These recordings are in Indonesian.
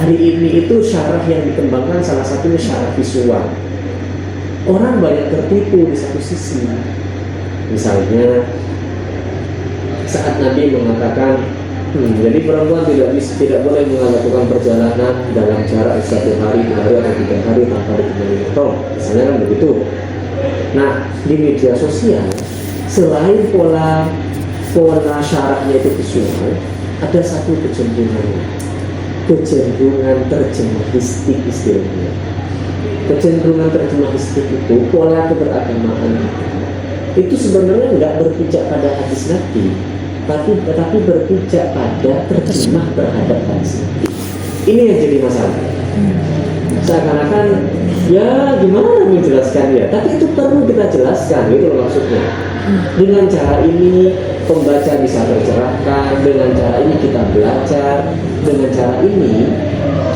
hari ini itu syaraf yang dikembangkan salah satunya syaraf visual. Orang banyak tertipu di satu sisi. Misalnya saat Nabi mengatakan, jadi perempuan tidak boleh melakukan perjalanan dalam jarak 1 hari, 2 hari, atau 3 hari tanpa ditemani mahram. Misalnya kan begitu. Nah, di media sosial selain pola syarafnya itu visual, ada satu kecenderungan terjemahistik istilahnya. Kecenderungan terjemahistik itu pola keberagamaan itu sebenarnya nggak berpijak pada hadis Nabi, tetapi berpijak pada terjemah terhadap hadis Nabi. Ini yang jadi masalah. Seakan-akan ya gimana menjelaskan ya, tapi itu perlu kita jelaskan, gitu loh maksudnya. Dengan cara ini pembaca bisa tercerahkan, dengan cara ini kita belajar, dengan cara ini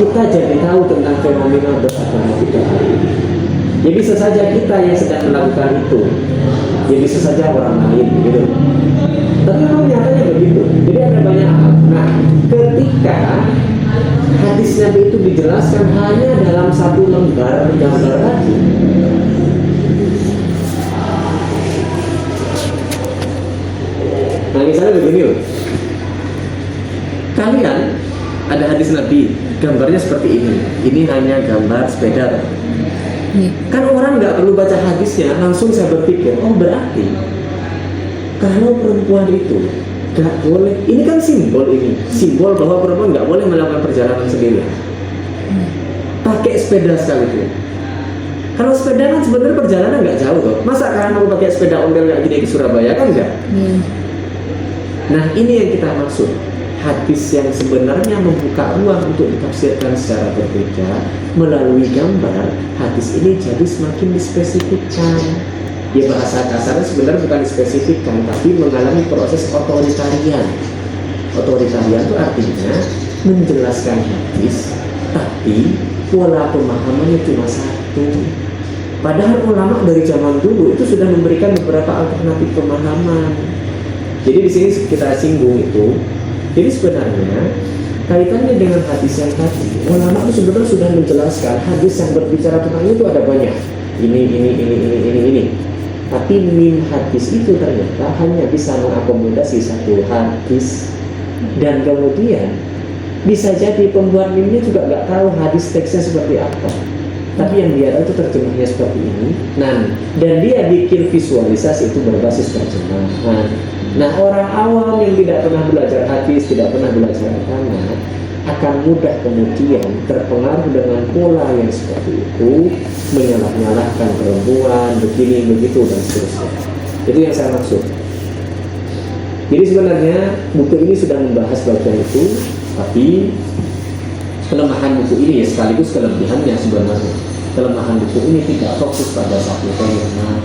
kita jadi tahu tentang fenomena beragama kita hari ini. Ya bisa saja kita yang sedang melakukan itu, ya bisa saja orang lain, gitu. Tapi memang nyatanya begitu. Jadi ada banyak hal. Nah, ketika hadis Nabi itu dijelaskan hanya dalam satu lembar gambar tadi, nah misalnya begini loh, kalian ada hadis Nabi gambarnya seperti ini hanya gambar sepeda. Kan orang nggak perlu baca hadisnya, langsung saya berpikir, oh berarti kalau perempuan itu nggak boleh, ini kan simbol bahwa perempuan nggak boleh melakukan perjalanan sendiri, pakai sepeda sekalipun. Kalau sepeda kan sebenarnya perjalanan nggak jauh tuh, masa kalian mau pakai sepeda ondel kayak gini ke Surabaya, kan enggak? Nah ini yang kita maksud, hadis yang sebenarnya membuka ruang untuk ditafsirkan secara berbeda melalui gambar. Hadis ini jadi semakin dispesifikkan. Ya bahasa kasarnya sebenarnya bukan dispesifikkan, tapi mengalami proses otoritarian. Otoritarian itu artinya menjelaskan hadis, tapi pola pemahamannya cuma satu. Padahal ulama dari zaman dulu itu sudah memberikan beberapa alternatif pemahaman. Jadi di sini kita singgung itu. Jadi sebenarnya kaitannya dengan hadis yang tadi, ulama itu sebenarnya sudah menjelaskan hadis yang berbicara tentang itu ada banyak. Ini. Tapi min hadis itu ternyata hanya bisa mengakomodasi satu hadis, dan kemudian bisa jadi pembuat mimnya juga nggak tahu hadis teksnya seperti apa. Tapi yang dia tahu itu terjemahnya seperti ini. Nah, dan dia bikin visualisasi itu berbasis terjemahan. Nah, orang awam yang tidak pernah belajar hadis, tidak pernah belajar agama, akan mudah kemudian terpengaruh dengan pola yang seperti itu, menyalah-nyalahkan perempuan, begini, begitu, dan seterusnya. Itu yang saya maksud. Jadi sebenarnya buku ini sudah membahas bagian itu, tapi kelemahan buku ini ya sekaligus kelebihannya sebenarnya. Kelemahan buku ini tidak fokus pada satu tema.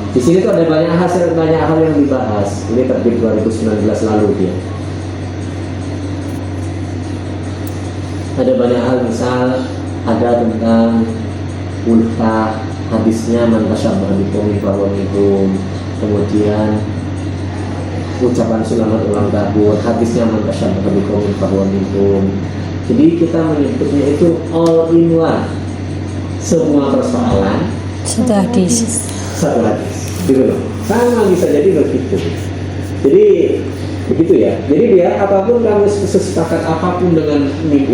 Di sini tuh ada banyak hal yang dibahas. Ini terbit 2019 lalu dia. Ada banyak hal, misal ada tentang ulfah, hadisnya man tasyabbaha biqaumin fahuwa minhum. Kemudian ucapan selamat ulang tahun, hadisnya man tasyabbaha biqaumin fahuwa minhum. Jadi kita menyebutnya itu all in one. Semua persoalan satu hadis. Gitu loh. Sama bisa jadi begitu. Jadi begitu ya. Jadi dia apapun kamu sesepakat apapun dengan mim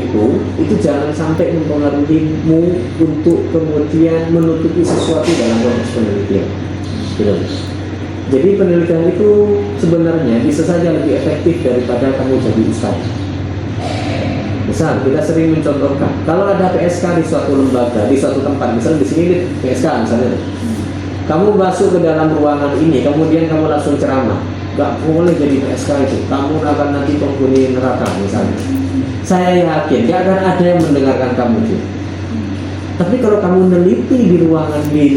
itu jangan sampai mempengaruhimu untuk kemudian menutupi sesuatu dalam proses penelitian. Gitu. Jadi penelitian itu sebenarnya bisa saja lebih efektif daripada kamu jadi ustaz. Misal kita sering mencontohkan, kalau ada PSK di suatu lembaga, di suatu tempat, misalnya di sini PSK misalnya, kamu masuk ke dalam ruangan ini, kemudian kamu langsung ceramah, gak boleh jadi PSK itu, kamu akan nanti penghuni neraka misalnya. Saya yakin gak akan ada yang mendengarkan kamu itu. Tapi kalau kamu meneliti di ruangan di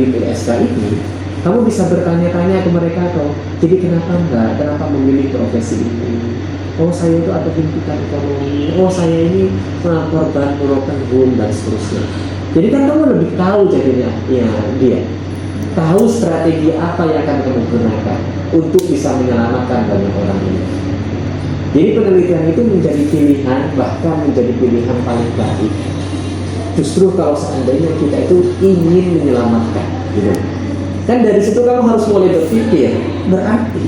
PSK ini, kamu bisa bertanya-tanya ke mereka toh, jadi kenapa memilih profesi ini? Oh saya itu ada tuntutan ekonomi, oh saya ini korban broken home dan seterusnya. Jadi kan kamu lebih tahu jadinya ya dia tahu strategi apa yang akan kamu gunakan untuk bisa menyelamatkan banyak orang ini. Jadi penelitian itu menjadi pilihan, bahkan menjadi pilihan paling baik. Justru kalau seandainya kita itu ingin menyelamatkan, gitu. Kan dari situ kamu harus mulai berpikir, berarti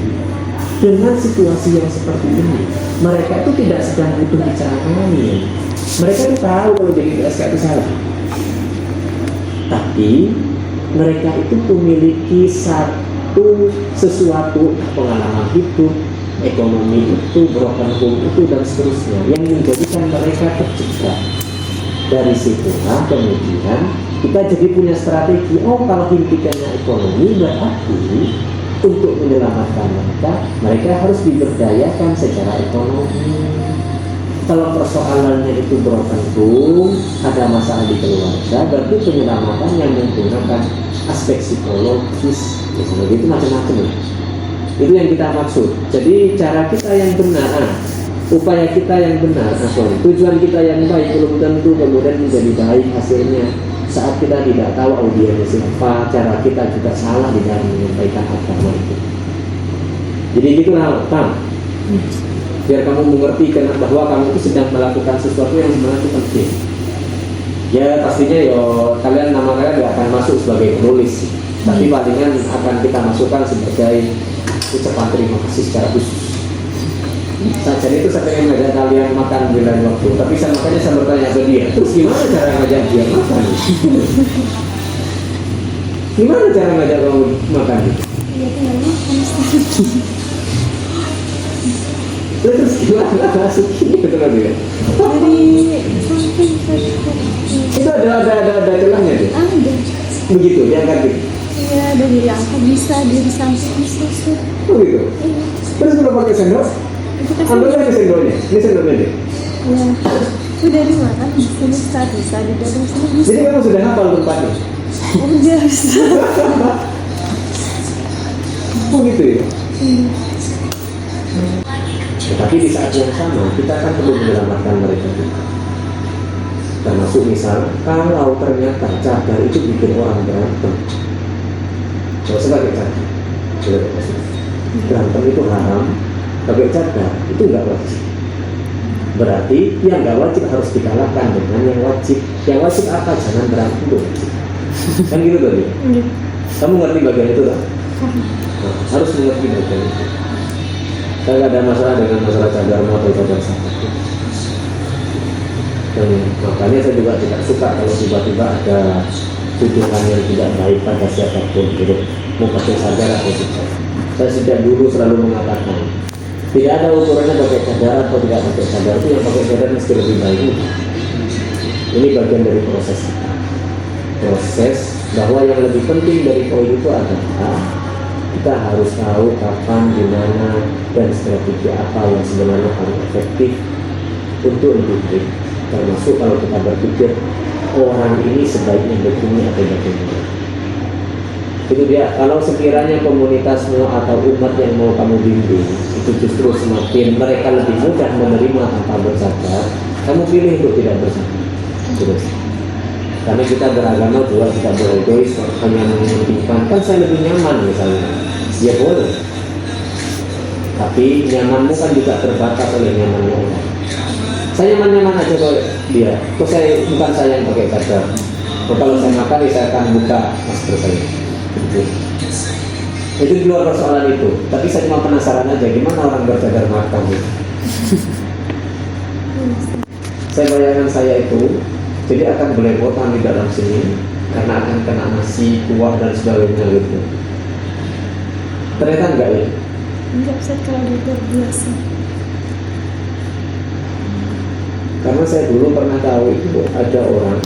dengan situasi yang seperti ini, mereka itu tidak sedang butuh diceramain. Mereka itu tahu kalau jadi PSK itu salah. Tapi mereka itu memiliki satu sesuatu, pengalaman hidup, ekonomi itu, broken home itu, dan seterusnya, yang menjadikan mereka tercegah. Dari situlah kemudian kita jadi punya strategi. Oh, kalau himpikannya ekonomi, berarti untuk menyelamatkan mereka harus diberdayakan secara ekonomi. Kalau persoalannya itu broken home, ada masalah di keluarga, berarti penyelamatan yang menggunakan aspek psikologis, misalnya gitu, macam-macam. Itu yang kita maksud. Jadi cara kita yang benar, upaya kita yang benar, tujuan kita yang baik belum tentu kemudian menjadi baik hasilnya. Saat kita tidak tahu audiensnya siapa, cara kita juga salah di dalam menyampaikan agama itu. Jadi gitulah, Tam. Biar kamu mengerti bahwa kamu itu sedang melakukan sesuatu yang sebenarnya itu penting. Ya pastinya kalian, nama kalian gak akan masuk sebagai penulis, tapi palingan akan kita masukkan sebagai ucapan terima kasih secara khusus. Jadi itu saya pengen ngajak kalian makan di lain waktu, tapi makanya saya bertanya ke dia, terus gimana cara ngajak dia makan? Gimana cara ngajak kamu makan? Terus gimana masukin gitu kan dia? Itu ada celahnya tuh. Ada. Begitu diangkat gitu. Iya, ada diangkat bisa, dia disamping bisa. Oh gitu. Terus kalau pakai sendok? Ambil aja sendoknya. Ini sendoknya deh. Ya. Sudah di mana? Di sini bisa di dalam sini bisa. Jadi kamu sudah hafal tempatnya? Udah bisa. Oh gitu ya. Tetapi di saat yang sama kita kan perlu menyelamatkan mereka juga. Termasuk misal kalau ternyata cadar itu bikin orang berantem, kalau sebagai cadar, berantem itu haram, pakai cadar itu nggak wajib. Berarti yang nggak wajib harus dikalahkan dengan yang wajib. Yang wajib apa? Jangan berantem itu wajib. Kan gitu tadi. Kamu ngerti bagian itu tak? Nah, harus mengerti bagian itu. Saya nggak ada masalah dengan masalah cadarmu atau cadar sahabat. Dan makanya saya juga tidak suka kalau tiba-tiba ada tuduhan yang tidak baik pada siapapun, gitu. Mau pakai cadar atau tidak. Saya sejak dulu selalu mengatakan, tidak ada ukurannya pakai cadar atau tidak pakai cadar, itu yang pakai cadar mesti lebih baik. Ini bagian dari proses kita. Proses bahwa yang lebih penting dari poin itu adalah kita harus tahu kapan, di mana, dan strategi apa yang sebenarnya paling efektif untuk lebih baik. Termasuk kalau kita berpikir orang ini sebaiknya begini atau bagaimana. Itu dia. Kalau sekiranya komunitasmu atau umat yang mau kamu bimbing itu justru semakin mereka lebih mudah menerima tanpa bersadar, kamu pilih untuk tidak bersadar. Terus. Karena kita beragama juga tidak boleh egois, hanya menginginkan kan saya lebih nyaman misalnya, ya boleh. Tapi nyamanmu kan juga terbatas oleh nyamannya orang. Saya nyaman-nyaman aja kalau dia. Kok bukan saya yang pakai cadar. Kalau saya makan, saya akan buka masker saya. Itu di luar persoalan itu. Tapi saya cuma penasaran aja gimana orang bercadar makan gitu. Saya bayangkan saya itu jadi akan belepotan di dalam sini karena akan kena nasi, kuah dan sebagainya gitu. Ternyata enggak ya? Enggak, bisa kalau terbiasa. Karena saya dulu pernah tahu itu ada orang,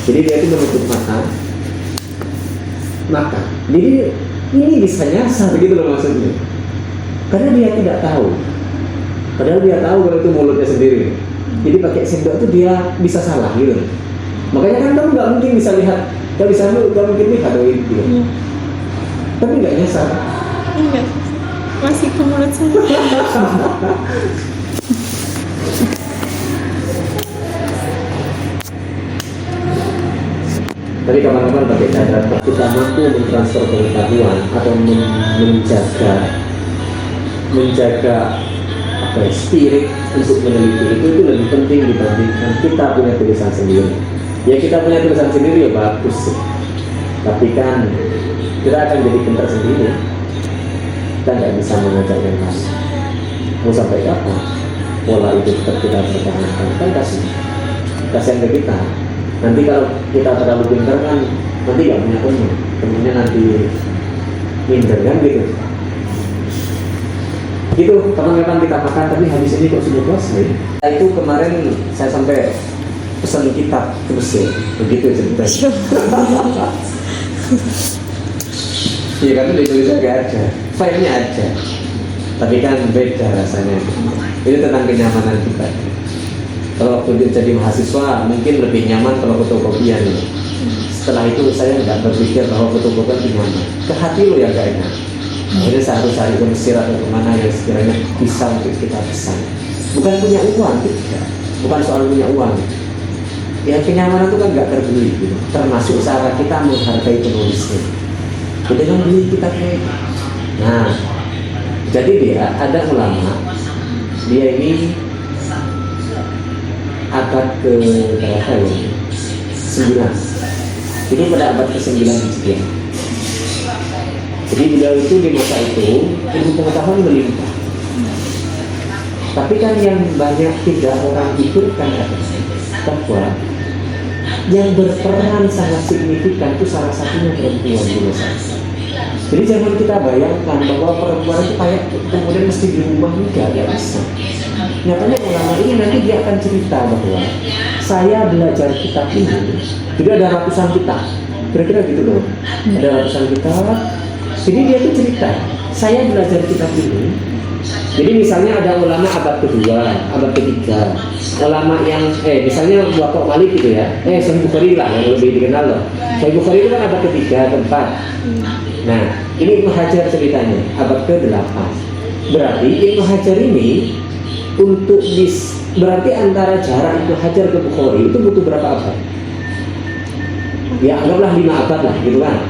jadi dia itu menutup mata, makan. Jadi ini bisa nyasar gitu loh maksudnya. Karena dia tidak tahu. Padahal dia tahu kalau itu mulutnya sendiri. Jadi pakai sendok itu dia bisa salah gitu. Makanya kan kamu nggak mungkin bisa lihat, nggak mungkin lihat gitu. Tapi nggak nyasar. Enggak, masih ke mulut saya. Tapi kapan-kapan pakai cadar kita mampu mentransfer pengetahuan atau menjaga spirit untuk meneliti itu lebih penting dibandingkan kita punya tulisan sendiri. Ya kita punya tulisan sendiri ya bagus sih, tapi kan kita akan jadi pintar sendiri. Kita nggak bisa mengajak yang lain. Mau sampai kapan pola itu tetap kita pertahankan? Kan kasihan ke kita. Nanti kalau kita terlalu pintar kan nanti nggak punya teman, temennya nanti minder kan gitu. Gitu kapan-kapan kita makan, tapi habis ini kok sudah selesai. Itu kemarin saya sampai pesan kitab ke Mesir, begitu ceritanya. Iya kan di Indonesia gak ada, filenya ada, tapi kan beda rasanya. Itu tentang kenyamanan kita. Kalau waktu jadi mahasiswa mungkin lebih nyaman kalau fotokopian. Setelah itu saya nggak berpikir bahwa fotokopian lebih nyaman. Ke hati lo ya gak enak. Akhirnya saya harus cari ke Mesir atau kemana yang sekiranya bisa untuk kita pesan. Bukan punya uang, tidak. Bukan soal punya uang. Ya kenyamanan itu kan nggak terbeli, gitu. Termasuk cara kita menghargai penulisnya. Kita kan beli kitabnya. Nah, jadi dia ada ulama, dia ini abad ke berapa ya? 9. Ini pada abad ke-9 Hijriah. Jadi beliau itu di masa itu ilmu pengetahuan melimpah. Tapi kan yang banyak tidak orang pikirkan adalah bahwa yang berperan sangat signifikan itu salah satunya perempuan di masa itu. Jadi jangan kita bayangkan bahwa perempuan itu kayak kemudian mesti di rumah, enggak bisa. Nyatanya ulama ini nanti dia akan cerita bahwa saya belajar kitab ini, jadi ada ratusan kitab, kira-kira gitu loh. Ada ratusan kitab. Jadi dia tuh cerita, saya belajar kitab ini. Jadi misalnya ada ulama abad kedua, abad ketiga, ulama yang misalnya Muwatta Malik gitu ya, Sahih Bukhari lah yang lebih dikenal loh. Sahih Bukhari itu kan abad ketiga, keempat. Nah, ini Ibnu Hajar ceritanya abad ke-8. Berarti Ibnu Hajar ini untuk berarti antara jarak Ibnu Hajar ke Bukhari itu butuh berapa abad? Ya anggaplah 5 abad lah gitu kan.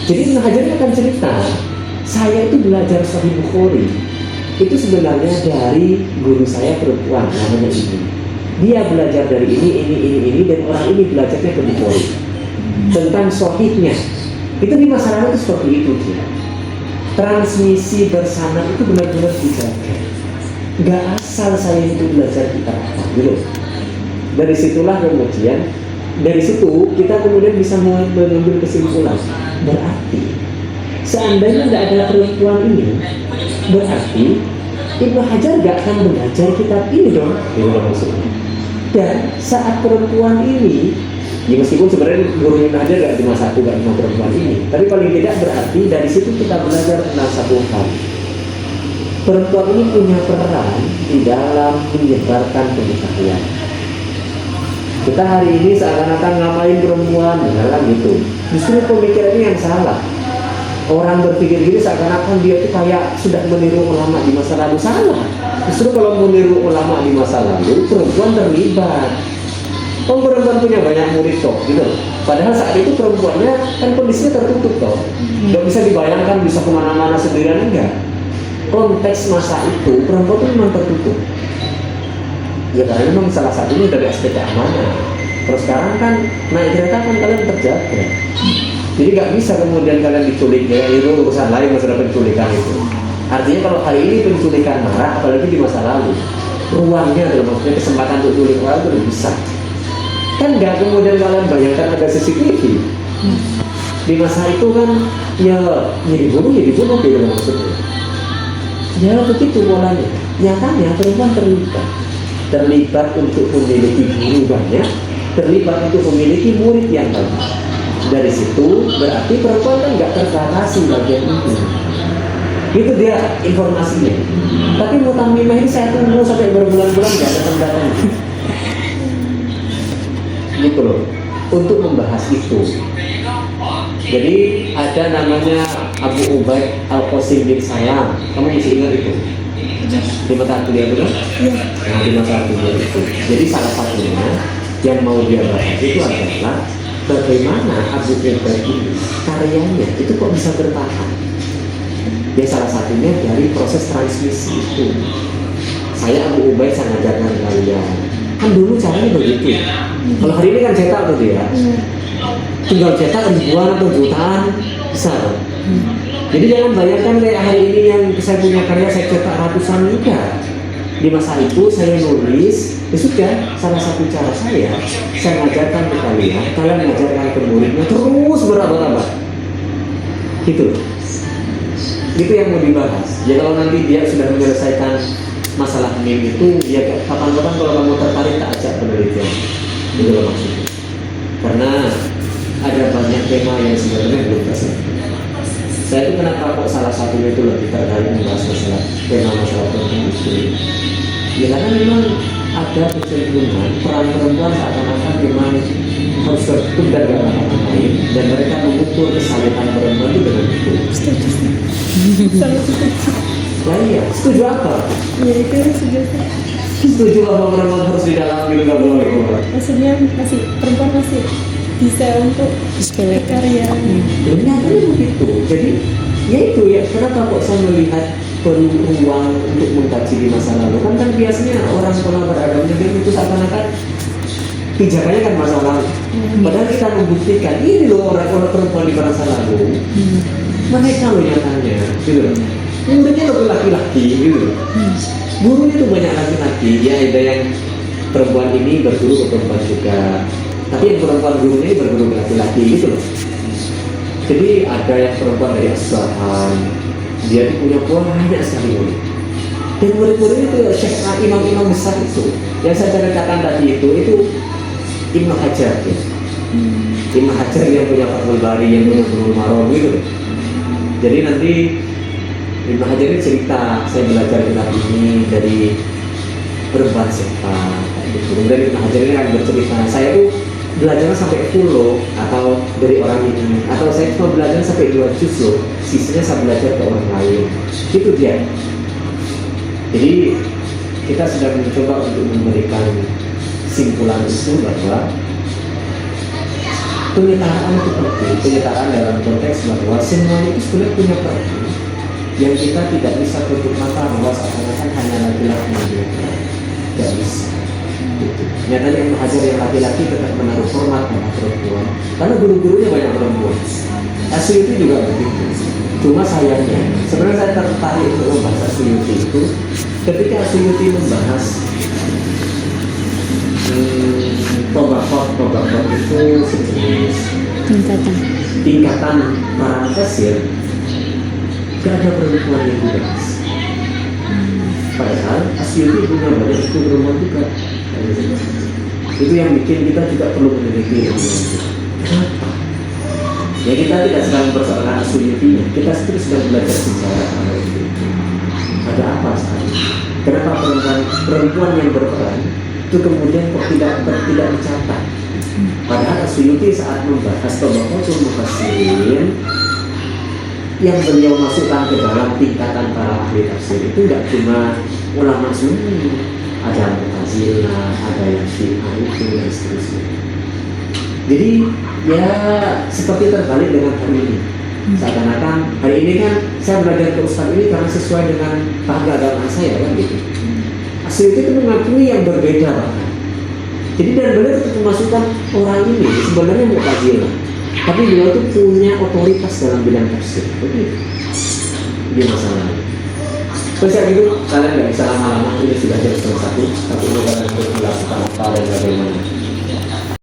Jadi Ibnu Hajar akan cerita, saya itu belajar Sahih Bukhari itu sebenarnya dari guru saya perempuan namanya ini. Dia belajar dari ini dan orang ini belajarnya ke Bukhari tentang sahihnya. Itu di masyarakat itu seperti itu dia. Transmisi bersama itu benar-benar dijaga. Gak asal saya itu belajar kitab apa gitu. Dari situlah kemudian dari situ kita kemudian bisa mengambil kesimpulan. Berarti seandainya tidak ada perempuan ini, berarti Ibnu Hajar gak akan belajar kitab ini dong. Itu maksudnya. Dan saat perempuan ini, ya meskipun sebenarnya guru Ibnu Hajar gak cuma satu, gak cuma perempuan ini, tapi paling tidak berarti dari situ kita belajar tentang satu hal. Perempuan ini punya peran di dalam menyebarkan pengetahuan. Kita hari ini seakan-akan ngamain perempuan, kan gitu. Justru pemikiran ini yang salah. Orang berpikir gini seakan-akan dia itu kayak sudah meniru ulama di masa lalu. Salah. Justru kalau meniru ulama di masa lalu, perempuan terlibat. Perempuan punya banyak murid toh, gitu. Padahal saat itu perempuannya kan kondisinya tertutup toh, nggak bisa dibayangkan bisa kemana-mana sendirian, enggak. Konteks masa itu perempuan itu memang tertutup. Ya karena memang salah satunya dari aspek keamanan. Terus sekarang kan naik kereta kan kalian terjaga. Jadi nggak bisa kemudian kalian diculik ya, itu urusan lain masalah penculikan itu. Artinya kalau hari ini penculikan marak, apalagi di masa lalu, ruangnya dalam maksudnya kesempatan untuk culik orang itu lebih besar. Kan nggak kemudian kalian bayangkan ada CCTV. Di masa itu kan ya dibunuh gitu maksudnya. Ya begitu polanya. Nyatanya perempuan terlibat untuk memiliki guru banyak, terlibat untuk memiliki murid yang banyak. Dari situ berarti perempuan kan nggak terbatasi bagian itu. Itu dia informasinya. Tapi mutamimah ini saya tunggu sampai berbulan-bulan nggak ada tanda-tanda. Gitu loh. Untuk membahas itu. Jadi ada namanya Abu Ubaid Al-Qasim bin Salam. Kamu mesti ingat itu. Di mata kuliah betul? Iya. Nah, di mata kuliah itu. Jadi salah satunya yang mau dia bahas itu adalah bagaimana Abu Ubaid ini karyanya itu kok bisa bertahan. Ya salah satunya dari proses transmisi itu. saya Abu Ubaid saya ngajarkan kalian. Kan dulu caranya begitu. Kalau hari ini kan cetak tuh dia, tinggal cetak ribuan atau jutaan besar. Jadi jangan bayangkan kayak hari ini yang saya punya karya saya cetak ratusan enggak. Di masa itu saya nulis, ya sudah salah satu cara saya ngajarkan ke kalian, kalian mengajarkan ke muridnya terus berabad-abad. Gitu. Itu yang mau dibahas. Ya kalau nanti dia sudah menyelesaikan masalah meme itu, ya kapan-kapan kalau kamu tertarik tak ajak penelitian. Itu loh maksudnya. Karena ada banyak tema yang sebenarnya belum tersentuh. Saya itu kenapa kok salah satunya itu lebih tertarik membahas masalah masalah perempuan itu. Ya karena memang ada kecenderungan peran perempuan seakan-akan memang harus tertutup dan gak akan lain, dan mereka mengukur kesalihan perempuan itu dengan itu. Nah iya, setuju apa? Ya itu setuju. Setuju bahwa perempuan harus di dalam gitu, gak boleh keluar. Maksudnya masih perempuan masih bisa untuk berkarya. Nyatanya begitu. Jadi ya itu ya, kenapa kok saya melihat perlu ruang untuk mengkaji di masa lalu? Kan biasanya orang sekolah beragam itu seakan-akan pijakannya kan masa lalu. Padahal kita membuktikan ini loh orang perempuan di masa lalu. Mereka loh nyatanya, gitu. Muridnya lebih laki-laki, gitu. Gurunya tuh banyak laki-laki. Ya ada yang perempuan ini berguru ke perempuan juga. Tapi yang perempuan gurunya ini berguru ke laki-laki, gitu loh. Jadi ada yang perempuan dari Asbahan, dia punya banyak sekali murid. Dan murid-murid itu imam-imam besar itu yang saya ceritakan tadi itu Ibnu Hajar ya. Ibnu Hajar yang punya Fathul Bari, yang punya Bulughul Maram gitu. Jadi nanti Ibnu Hajar ini cerita, saya belajar kitab ini dari perempuan siapa gitu. Kemudian Ibnu Hajar ini akan bercerita, saya tuh belajarnya sampai full loh, atau dari orang ini, atau saya cuma belajar sampai 2 juz loh, sisanya saya belajar ke orang lain. Itu dia. Jadi kita sedang mencoba untuk memberikan simpulan itu bahwa penyetaraan itu penting. Penyetaraan dalam konteks bahwa semuanya itu sebenarnya punya peran yang kita tidak bisa tutup mata bahwa seakan-akan hanya laki-laki yang berperan. Tidak bisa. Nyatanya yang mengajar yang laki-laki tetap menaruh hormat pada perempuan, karena guru-gurunya banyak perempuan. Asyuti juga begitu. Cuma sayangnya, sebenarnya saya tertarik untuk membahas Asyuti itu ketika Asyuti membahas tobakot itu sejenis tingkatan para kasir, gak ada perempuan yang dibahas. Padahal Asyuti punya banyak itu perempuan juga. Itu yang bikin kita juga perlu meneliti lebih lanjut. Kenapa? Ya kita tidak sedang mempersoalkan Asyutinya, kita sedang belajar sejarah pada itu. Ada apa sekarang? Kenapa perempuan yang berperan itu kemudian kok tidak dicatat? Padahal Asyuti saat membahas Tabaqatul Mufassirin yang beliau masukkan ke dalam tingkatan para ahli tafsir itu tidak cuma ulama sunni, ada Mu'tazilah, ada yang Syiah itu dan seterusnya. Jadi ya seperti terbalik dengan hari ini. Seakan-akan hari ini kan saya belajar ke Ustaz ini karena sesuai dengan keagamaan saya kan gitu. Asyuti itu mengakui yang berbeda bahkan. Jadi dan beliau tetap memasukkan orang ini sebenarnya Mu'tazilah, tapi beliau itu punya otoritas dalam bidang tafsir. Begitu. Dia masalahnya. Terus yang itu kalian nggak bisa lama-lama, ini sudah jam 1:30, tapi ini kalian harus melakukan apa dan bagaimana.